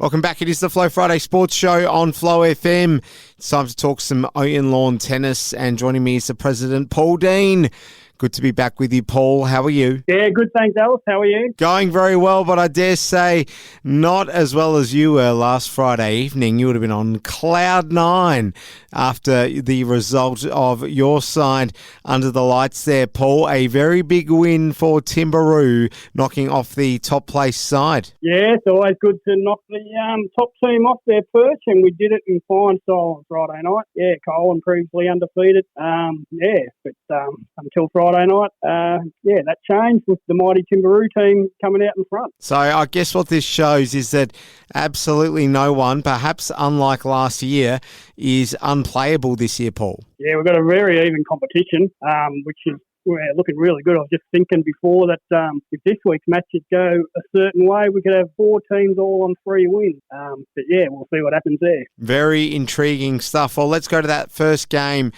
Welcome back. It is the Flow Friday Sports Show on Flow FM. It's time to talk some Ouyen lawn tennis, and joining me is the president, Paul Dean. Good to be back with you, Paul. How are you? Yeah, good, thanks, Alice. How are you? Going very well, but I dare say not as well as you were last Friday evening. You would have been on cloud nine after the result of your side under the lights there, Paul. A very big win for Timbiroo, knocking off the top place side. Yeah, it's always good to knock the top team off their perch, and we did it in fine style on Friday night. Yeah, Kulwin previously undefeated. But until Friday night, that changed with the mighty Timbiroo team coming out in front. So I guess what this shows is that absolutely no one, perhaps unlike last year, is unplayable this year, Paul. Yeah, we've got a very even competition, which is looking really good. I was just thinking before that if this week's matches go a certain way, we could have 4 teams all on 3 wins. But yeah, we'll see what happens there. Very intriguing stuff. Well, let's go to that first game.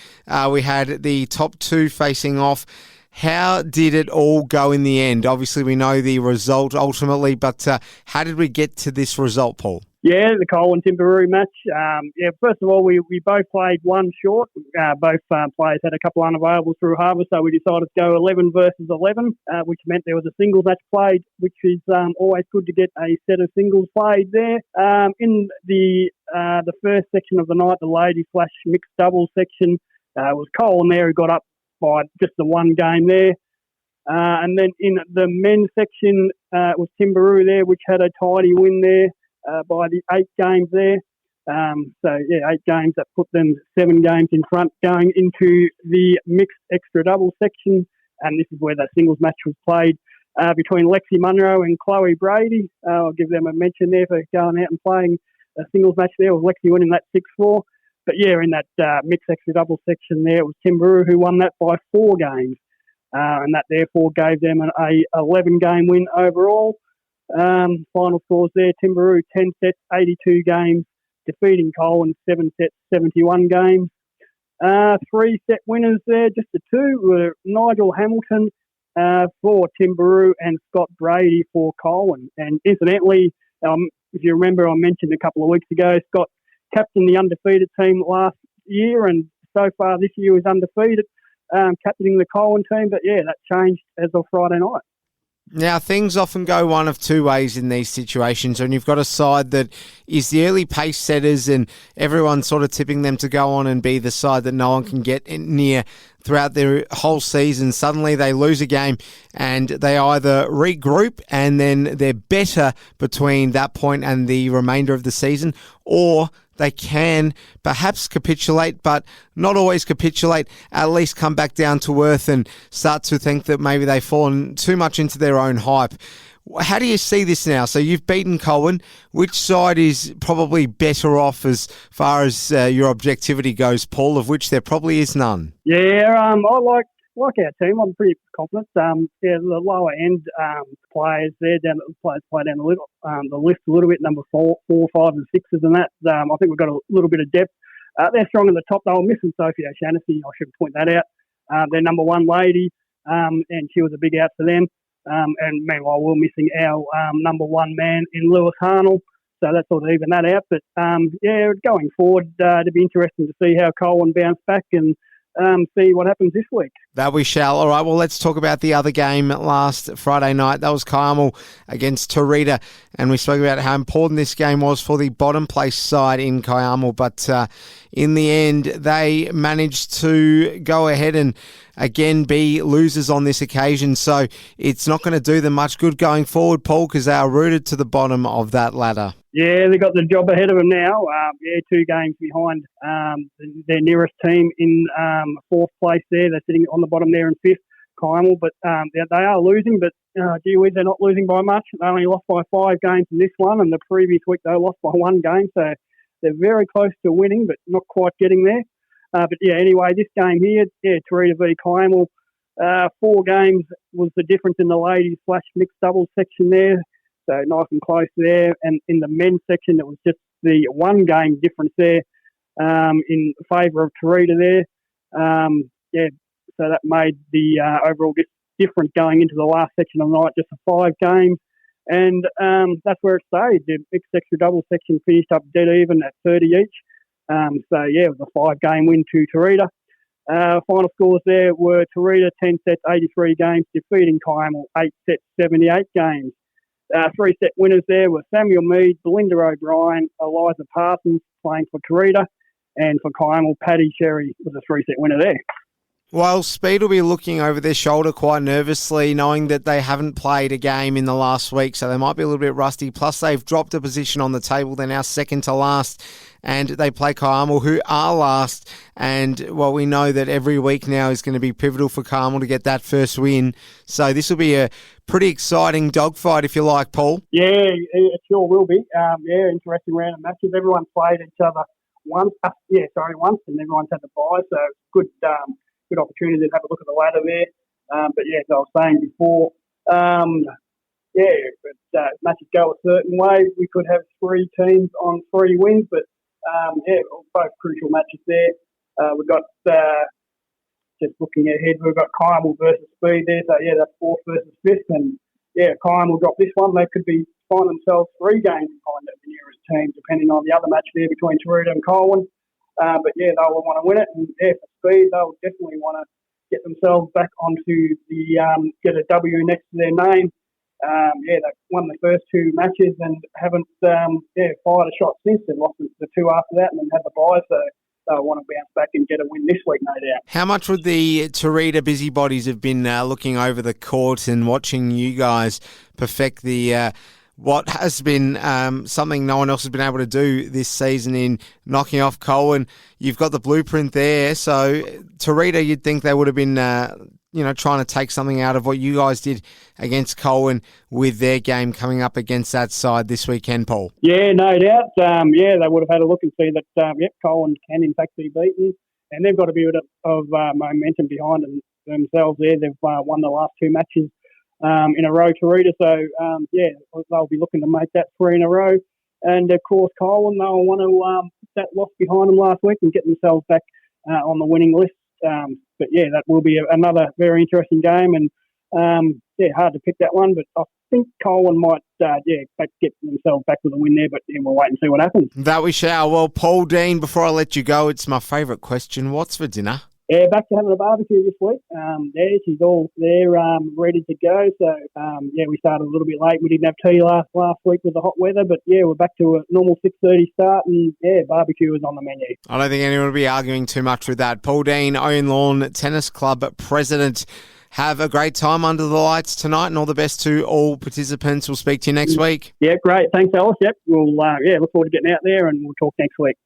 We had the top 2 facing off. How did it all go in the end? Obviously, we know the result ultimately, but how did we get to this result, Paul? Yeah, the Kulwin Timbiroo match. First of all, we both played one short. Both players had a couple unavailables through harvest, so we decided to go 11 versus 11, which meant there was a singles match played, which is always good to get a set of singles played there. In the first section of the night, the lady/mixed doubles section, was Kulwin there who got up by just the one game there. And then in the men's section, it was Timbiroo there, which had a tidy win there by the 8 games there. 8 games that put them 7 games in front going into the mixed extra doubles section. And this is where that singles match was played between Lexi Munro and Chloe Brady. I'll give them a mention there for going out and playing a singles match there, with Lexi winning that 6-4. But yeah, in that mixed extra double section there, it was Timbiroo who won that by 4 games. And that therefore gave them an 11-game win overall. Final scores there, Timbiroo 10 sets, 82 games, defeating Kulwin 7 sets, 71 games. 3-set winners there, just the 2, were Nigel Hamilton for Timbiroo and Scott Brady for Kulwin. And incidentally, if you remember, I mentioned a couple of weeks ago, Scott captained the undefeated team last year, and so far this year is undefeated, captaining the Kulwin team. But yeah, that changed as of Friday night. Now, things often go one of 2 ways in these situations, and you've got a side that is the early pace setters and everyone's sort of tipping them to go on and be the side that no one can get near throughout their whole season. Suddenly they lose a game and they either regroup and then they're better between that point and the remainder of the season, or they can perhaps capitulate, but not always capitulate, at least come back down to earth and start to think that maybe they've fallen too much into their own hype. How do you see this now? So you've beaten Kulwin. Which side is probably better off as far as your objectivity goes, Paul, of which there probably is none? Yeah, I like our team. I'm pretty confident. The lower end players there, players play down the list a little bit, number 4, 5 and 6s and that. I think we've got a little bit of depth. They're strong at the top. They were missing Sophie O'Shannessy. I should point that out. Their number 1 lady, and she was a big out for them. And meanwhile, we're missing our number 1 man in Lewis Harnell. So that's sort of even that out. But going forward, it'll be interesting to see how Kulwin bounce back and see what happens this week. That we shall. All right, well, let's talk about the other game last Friday night. That was Kiamal against Torrita, and we spoke about how important this game was for the bottom place side in Kiamal, but in the end, they managed to go ahead and again be losers on this occasion, so it's not going to do them much good going forward, Paul, because they are rooted to the bottom of that ladder. Yeah, they've got the job ahead of them now. 2 games behind their nearest team in 4th place there. They're sitting on the bottom there in 5th, Kiamal. But they are losing, but gee whiz, they're not losing by much. They only lost by 5 games in this one, and the previous week they lost by 1 game. So they're very close to winning, but not quite getting there. Anyway, this game here, Torrita v Kiamal, 4 games was the difference in the ladies/mixed doubles section there. So nice and close there. And in the men's section, it was just the 1 game difference there in favour of Torrita there. So that made the overall difference going into the last section of the night just a 5 games. And that's where it stayed. The mixed extra double section finished up dead even at 30 each. It was a 5-game win to Torrita. Final scores there were Torrita 10 sets, 83 games, defeating Kyle 8 sets, 78 games. 3-set winners there were Samuel Mead, Belinda O'Brien, Eliza Parsons playing for Torrita, and for Kyle, Paddy Cherry was a 3-set winner there. Well, Speed will be looking over their shoulder quite nervously, knowing that they haven't played a game in the last week, so they might be a little bit rusty. Plus, they've dropped a position on the table. They're now second to last, and they play Carmel, who are last. And, well, we know that every week now is going to be pivotal for Carmel to get that first win. So this will be a pretty exciting dogfight, if you like, Paul. Yeah, it sure will be. Interesting round of matches. Everyone's played each other once, and everyone's had the bye, so good opportunity to have a look at the ladder there. As I was saying before, matches go a certain way. We could have 3 teams on 3 wins, but both crucial matches there. We've got, just looking ahead, we've got Kyle versus Speed there, so that's 4th versus 5th, and Kyle will drop this one. They could find themselves 3 games behind the nearest team, depending on the other match there between Torrita and Kulwin. They'll want to win it, and for Speed, they'll definitely want to get themselves back onto the get a W next to their name. They've won the first 2 matches and haven't fired a shot since. They've lost the 2 after that and then had the bye, so they'll want to bounce back and get a win this week, no doubt. How much would the Torrita busybodies have been looking over the court and watching you guys perfect the what has been something no one else has been able to do this season in knocking off Kulwin? You've got the blueprint there, so Torrita, you'd think they would have been trying to take something out of what you guys did against Kulwin with their game coming up against that side this weekend, Paul. Yeah, no doubt. They would have had a look and see that, Kulwin can in fact be beaten, and they've got a bit of momentum behind themselves there. They've won the last 2 matches in a row, Torrita, so they'll be looking to make that 3 in a row. And of course, Kulwin, they'll want to put that loss behind them last week and get themselves back on the winning list. That will be another very interesting game, and hard to pick that one, but I think Kulwin might get themselves back with a win there, but we'll wait and see what happens. That we shall. Well, Paul Dean, before I let you go, it's my favourite question. What's for dinner? Yeah, back to having a barbecue this week. She's all there, ready to go. So, we started a little bit late. We didn't have tea last week with the hot weather, but we're back to a normal 6:30 start, and barbecue is on the menu. I don't think anyone will be arguing too much with that. Paul Dean, Ouyen Lawn Tennis Club President. Have a great time under the lights tonight, and all the best to all participants. We'll speak to you next week. Yeah, great. Thanks, Alice. Yep, we'll look forward to getting out there, and we'll talk next week.